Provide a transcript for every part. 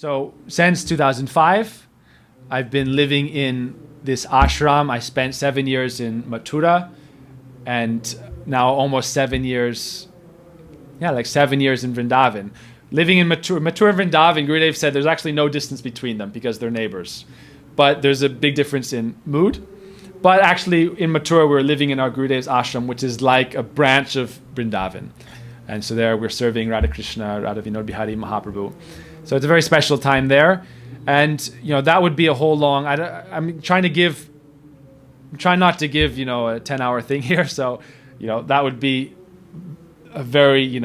So since 2005, I've been living in this ashram. I spent 7 years in Mathura, and now almost 7 years, like 7 years in Vrindavan. Living in Mathura and Vrindavan, Gurudev said there's actually no distance between them because they're neighbors. But there's a big difference in mood. But actually in Mathura, we're living in our Gurudev's ashram, which is like a branch of Vrindavan. And so there we're serving Radha Krishna, Radha Vinod Bihari Mahaprabhu. So it's a very special time there. And, that would be a whole long, I'm trying not to give, a 10-hour thing here. So, that would be a very,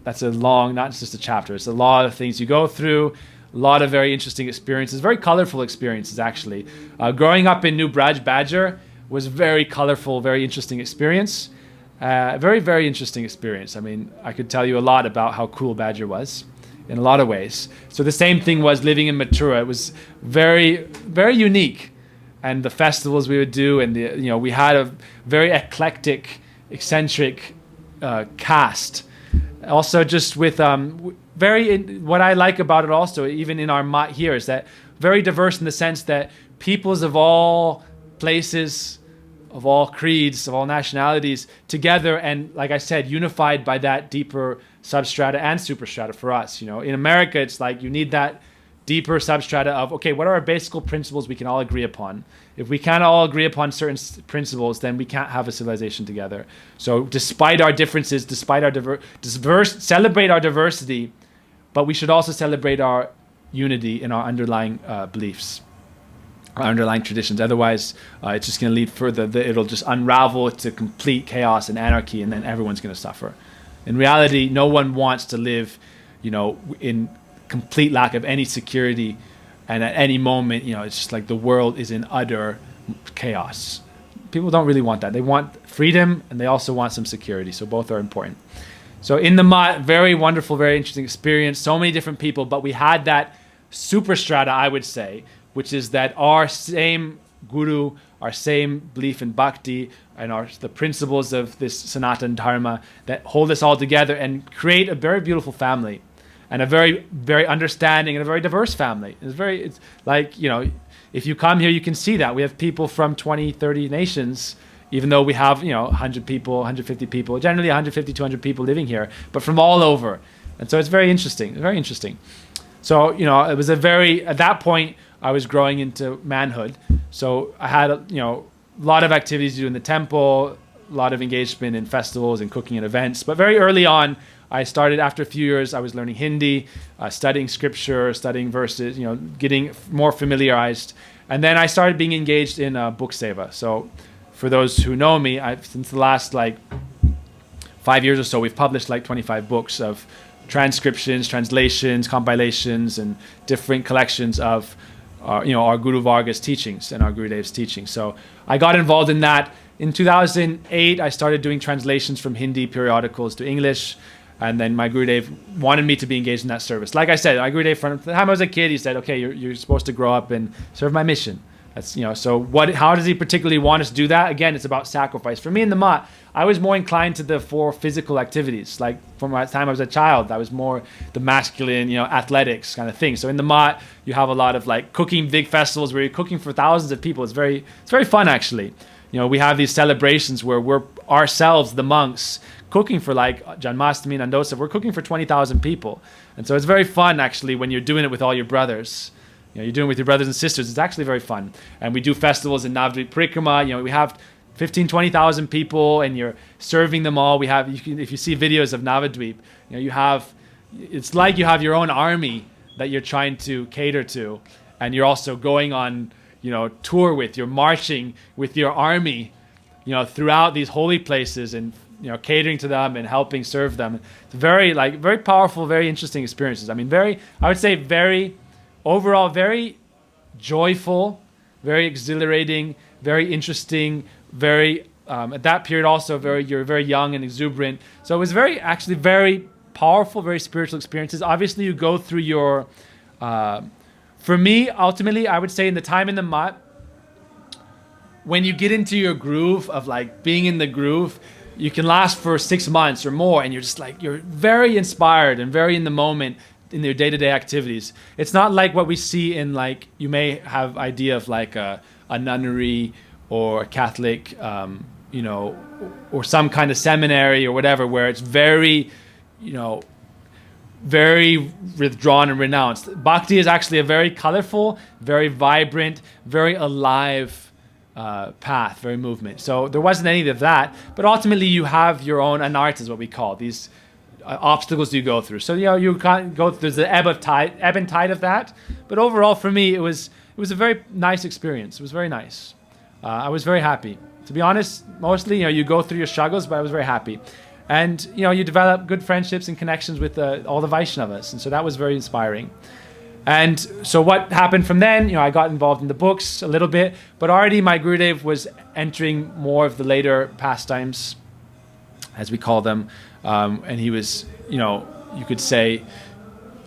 that's a long, not just a chapter. It's a lot of things you go through, a lot of very interesting experiences, very colorful experiences, actually. Growing up in New Braj, Badger was very colorful, very interesting experience. Very, very interesting experience. I mean, I could tell you a lot about how cool Badger was in a lot of ways. So the same thing was living in Mathura. It was very, very unique. And the festivals we would do, and we had a very eclectic, eccentric cast. Also, just with what I like about it also, even in our mat here, is that very diverse in the sense that peoples of all places, of all creeds, of all nationalities together, and like I said, unified by that deeper substrata and superstrata for us. In America, it's like you need that deeper substrata of, okay, what are our basic principles we can all agree upon? If we can't all agree upon certain principles, then we can't have a civilization together. So despite our differences, despite our celebrate our diversity, but we should also celebrate our unity in our underlying beliefs, our underlying traditions. Otherwise, it's just going to lead further. It'll just unravel to complete chaos and anarchy, and then everyone's going to suffer. In reality, no one wants to live, in complete lack of any security, and at any moment, it's just like the world is in utter chaos. People don't really want that. They want freedom, and they also want some security. So both are important. So in the mat, very wonderful, very interesting experience. So many different people, but we had that superstrata, I would say, which is that our same guru, our same belief in bhakti, and the principles of this Sanatana Dharma that hold us all together and create a very beautiful family. And a very, very understanding and a very diverse family. It's like, if you come here, you can see that. We have people from 20, 30 nations, even though we have, 100 people, 150 people, generally 150, 200 people living here, but from all over. And so it's very interesting, very interesting. So, it was at that point, I was growing into manhood. So I had, a lot of activities to do in the temple, a lot of engagement in festivals and cooking and events. But very early on, I started, after a few years, I was learning Hindi, studying scripture, studying verses, getting more familiarized. And then I started being engaged in book seva. So for those who know me, since the last 5 years or so, we've published 25 books of transcriptions, translations, compilations, and different collections of our Guru Varga's teachings and our Gurudev's teachings. So I got involved in that. In 2008, I started doing translations from Hindi periodicals to English. And then my Gurudev wanted me to be engaged in that service. Like I said, my Gurudev, from the time I was a kid, he said, okay, you're supposed to grow up and serve my mission. That's, so how does he particularly want us to do that? Again, it's about sacrifice. For me in the mat, I was more inclined to the four physical activities. Like from the time I was a child, I was more the masculine, athletics kind of thing. So in the mat, you have a lot of cooking big festivals where you're cooking for thousands of people. It's very fun, actually. We have these celebrations where we're ourselves, the monks, cooking for Janmashtami and Nandosa. We're cooking for 20,000 people. And so it's very fun, actually, when you're doing it with all your brothers. You're doing it with your brothers and sisters. It's actually very fun. And we do festivals in Navadvip Parikrama. We have 15, 20,000 people, and you're serving them all. If you see videos of Navadvip, it's like you have your own army that you're trying to cater to. And you're also going on, tour with, you're marching with your army, throughout these holy places and, catering to them and helping serve them. It's very powerful, very interesting experiences. I mean, I would say overall, very joyful, very exhilarating, very interesting, very, at that period also, you're very young and exuberant. So it was actually very powerful, very spiritual experiences. Obviously, you go through your, for me, ultimately, I would say in the time in the mat, when you get into your groove of being in the groove, you can last for 6 months or more, and you're just you're very inspired and very in the moment, in their day-to-day activities. It's not like what we see in, like, you may have idea of like a nunnery or a Catholic, or some kind of seminary or whatever, where it's very, very withdrawn and renounced. Bhakti is actually a very colorful, very vibrant, very alive path, very movement. So there wasn't any of that, but ultimately you have your own anarthas, what we call these obstacles you go through. So you can't go. There's the ebb and tide of that. But overall, for me, it was a very nice experience. It was very nice. I was very happy. To be honest, mostly you go through your struggles, but I was very happy. And you develop good friendships and connections with all the Vaishnavas, and so that was very inspiring. And so what happened from then? I got involved in the books a little bit, but already my Gurudev was entering more of the later pastimes, as we call them, and he was, you could say,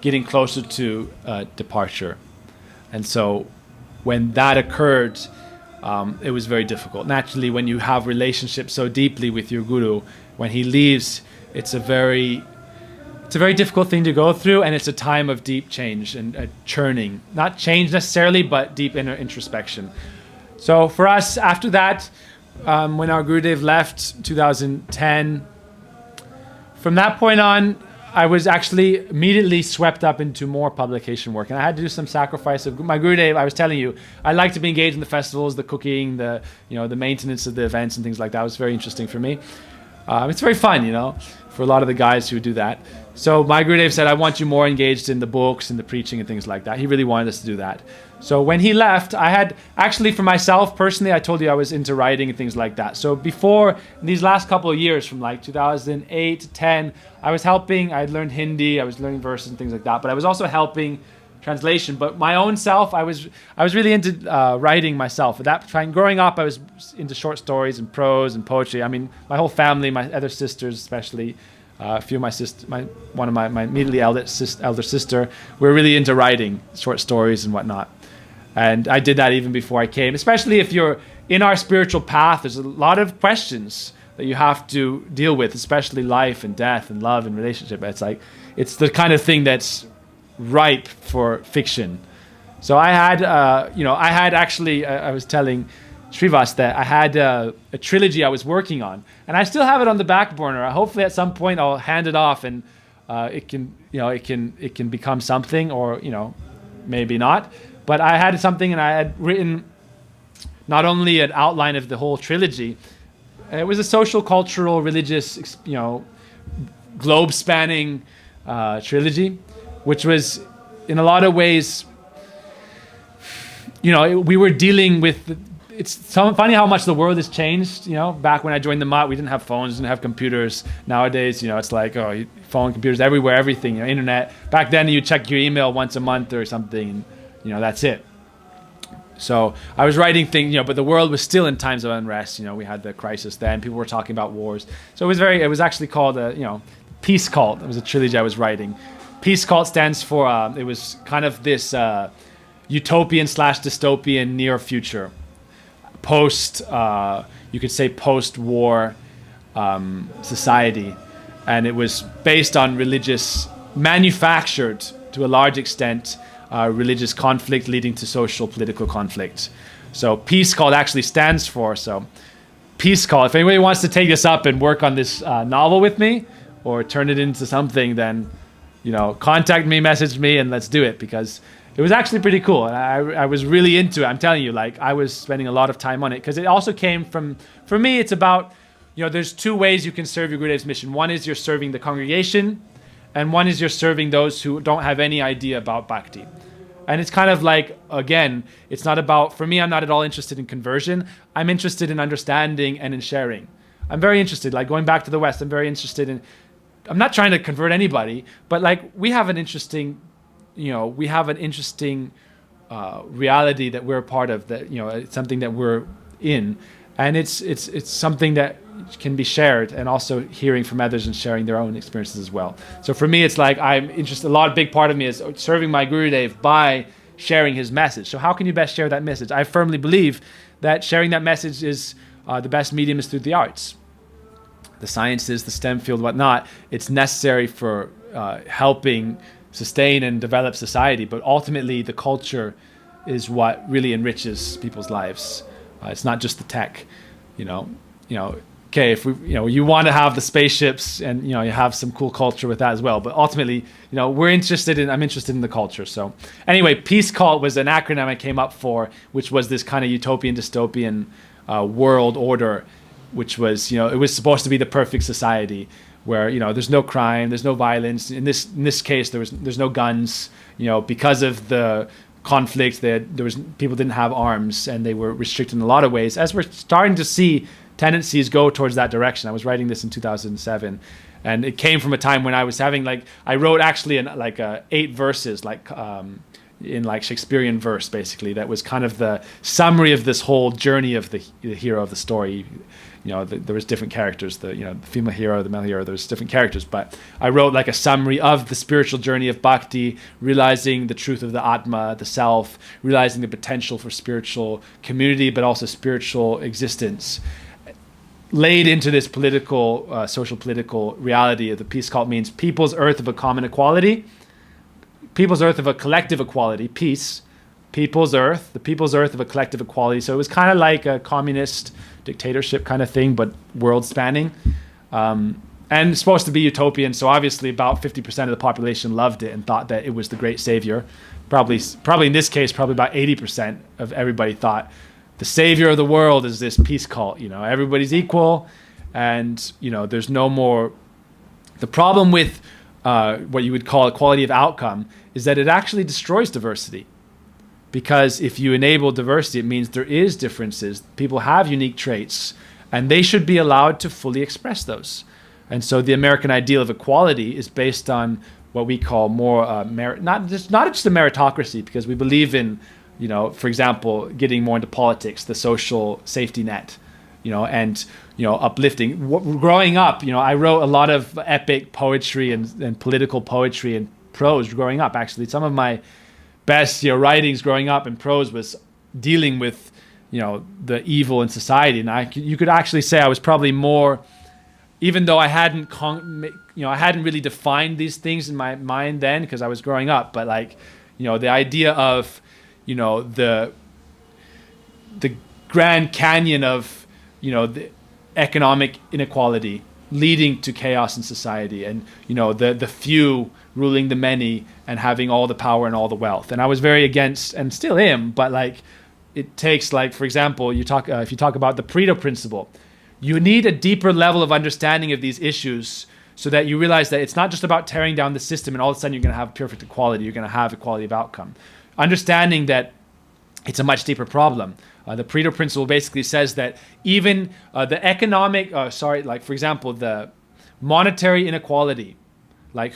getting closer to departure. And so when that occurred, it was very difficult. Naturally, when you have relationships so deeply with your guru, when he leaves, it's a very difficult thing to go through, and it's a time of deep change and churning. Not change necessarily, but deep inner introspection. So for us, after that, when our Gurudev left, 2010, from that point on, I was actually immediately swept up into more publication work, and I had to do some sacrifice of my Gurudev. I was telling you, I like to be engaged in the festivals, the cooking, the maintenance of the events and things like that. It was very interesting for me. It's very fun, for a lot of the guys who do that. So my Gurudev said, I want you more engaged in the books and the preaching and things like that. He really wanted us to do that. So when he left, I had actually, for myself personally, I told you I was into writing and things like that. So before, in these last couple of years, from like 2008 to 10, I was helping. I had learned Hindi, I was learning verses and things like that, but I was also helping translation. But my own self, I was really into writing myself. At that time, growing up, I was into short stories and prose and poetry. I mean, my whole family, my other sisters especially, a few of my sisters, one of my immediately elder sister, were really into writing short stories and whatnot. And I did that even before I came. Especially if you're in our spiritual path, there's a lot of questions that you have to deal with, especially life and death and love and relationship. It's the kind of thing that's ripe for fiction. So I had, I was telling Srivas that I had a trilogy I was working on, and I still have it on the back burner. Hopefully at some point I'll hand it off, and it can become something, or maybe not. But I had something, and I had written not only an outline of the whole trilogy. It was a social, cultural, religious, globe-spanning trilogy, which was, in a lot of ways, we were dealing with. It's so funny how much the world has changed. Back when I joined the Mat, we didn't have phones, didn't have computers. Nowadays, it's like, phone, computers everywhere, everything, internet. Back then, you check your email once a month or something, and that's it. So I was writing things, but the world was still in times of unrest. We had the crisis then. People were talking about wars. So it was actually called Peace Cult. It was a trilogy I was writing. Peace Cult stands for, it was kind of this utopian/dystopian near future. You could say post-war society. And it was based on manufactured to a large extent, religious conflict leading to social, political conflict. So Peace Cult actually stands for, Peace Cult. If anybody wants to take this up and work on this novel with me, or turn it into something, then, contact me, message me, and let's do it, because it was actually pretty cool. And I was really into it. I'm telling you, I was spending a lot of time on it, because it also came from, for me, it's about, there's two ways you can serve your Gurudev's mission. One is you're serving the congregation, and one is you're serving those who don't have any idea about bhakti. And it's kind of like, again, it's not about, for me, I'm not at all interested in conversion. I'm interested in understanding and in sharing. I'm very interested, going back to the West, I'm very interested in, I'm not trying to convert anybody, but we have an interesting, reality that we're a part of, that, it's something that we're in. And it's something that can be shared, and also hearing from others and sharing their own experiences as well. So for me, it's like I'm interested, big part of me is serving my Gurudev by sharing his message. So how can you best share that message? I firmly believe that sharing that message is the best medium is through the arts. The sciences, the STEM field, whatnot, it's necessary for helping sustain and develop society, but ultimately the culture is what really enriches people's lives. It's not just the tech, you know. Okay, if you want to have the spaceships and you have some cool culture with that as well, but ultimately, I'm interested in the culture. So anyway, Peace Cult was an acronym I came up for, which was this kind of utopian, dystopian world order, which was, it was supposed to be the perfect society where, there's no crime, there's no violence. In this case, there's no guns, because of the conflict, people didn't have arms and they were restricted in a lot of ways, as we're starting to see tendencies go towards that direction. I was writing this in 2007, and it came from a time when I was having I wrote actually in 8 verses, in Shakespearean verse, basically, that was kind of the summary of this whole journey of the hero of the story. There was different characters, the female hero, the male hero, there's different characters, but I wrote a summary of the spiritual journey of bhakti, realizing the truth of the atma, the self, realizing the potential for spiritual community, but also spiritual existence, laid into this political, social political reality of the Peace Cult means people's earth of a common equality, people's earth of a collective equality, peace, people's earth, the people's earth of a collective equality. So it was kind of like a communist dictatorship kind of thing, but world spanning. And it's supposed to be utopian. So obviously about 50% of the population loved it and thought that it was the great savior. Probably in this case, probably about 80% of everybody thought the savior of the world is this Peace Cult. Everybody's equal, and there's no more. The problem with what you would call equality of outcome is that it actually destroys diversity, because if you enable diversity, it means there is differences. People have unique traits, and they should be allowed to fully express those. And so the American ideal of equality is based on what we call more merit, not just a meritocracy, because we believe in, for example, getting more into politics, the social safety net, and uplifting. Growing up, I wrote a lot of epic poetry and political poetry and prose growing up. Actually, some of my best writings growing up in prose was dealing with the evil in society, and you could actually say I was probably more, even though I hadn't I hadn't really defined these things in my mind then because I was growing up, but the idea of the Grand Canyon of the economic inequality leading to chaos in society, and the few ruling the many and having all the power and all the wealth. And I was very against, and still am, but it takes, for example, if you talk about the Pareto principle, you need a deeper level of understanding of these issues so that you realize that it's not just about tearing down the system and all of a sudden you're going to have perfect equality, you're going to have equality of outcome. Understanding that it's a much deeper problem. The Pareto principle basically says that even the economic, for example, the monetary inequality,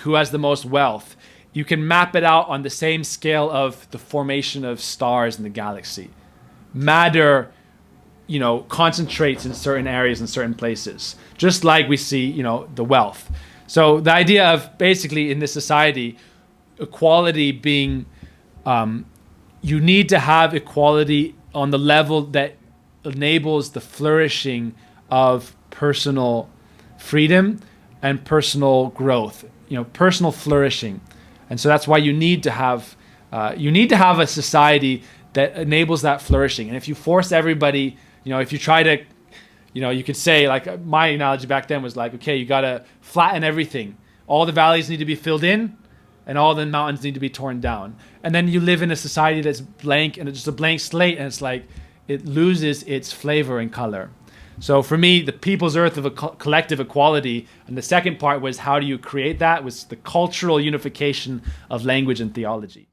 who has the most wealth, you can map it out on the same scale of the formation of stars in the galaxy. Matter, concentrates in certain areas in certain places, just like we see, the wealth. So the idea of basically in this society, equality being, you need to have equality on the level that enables the flourishing of personal freedom and personal growth, personal flourishing. And so that's why you need to have a society that enables that flourishing. And if you force everybody, if you try to, you could say, my analogy back then was okay, you got to flatten everything. All the valleys need to be filled in and all the mountains need to be torn down. And then you live in a society that's blank and it's just a blank slate, and it's it loses its flavor and color. So for me, the people's earth of a collective equality, and the second part was how do you create that, was the cultural unification of language and theology.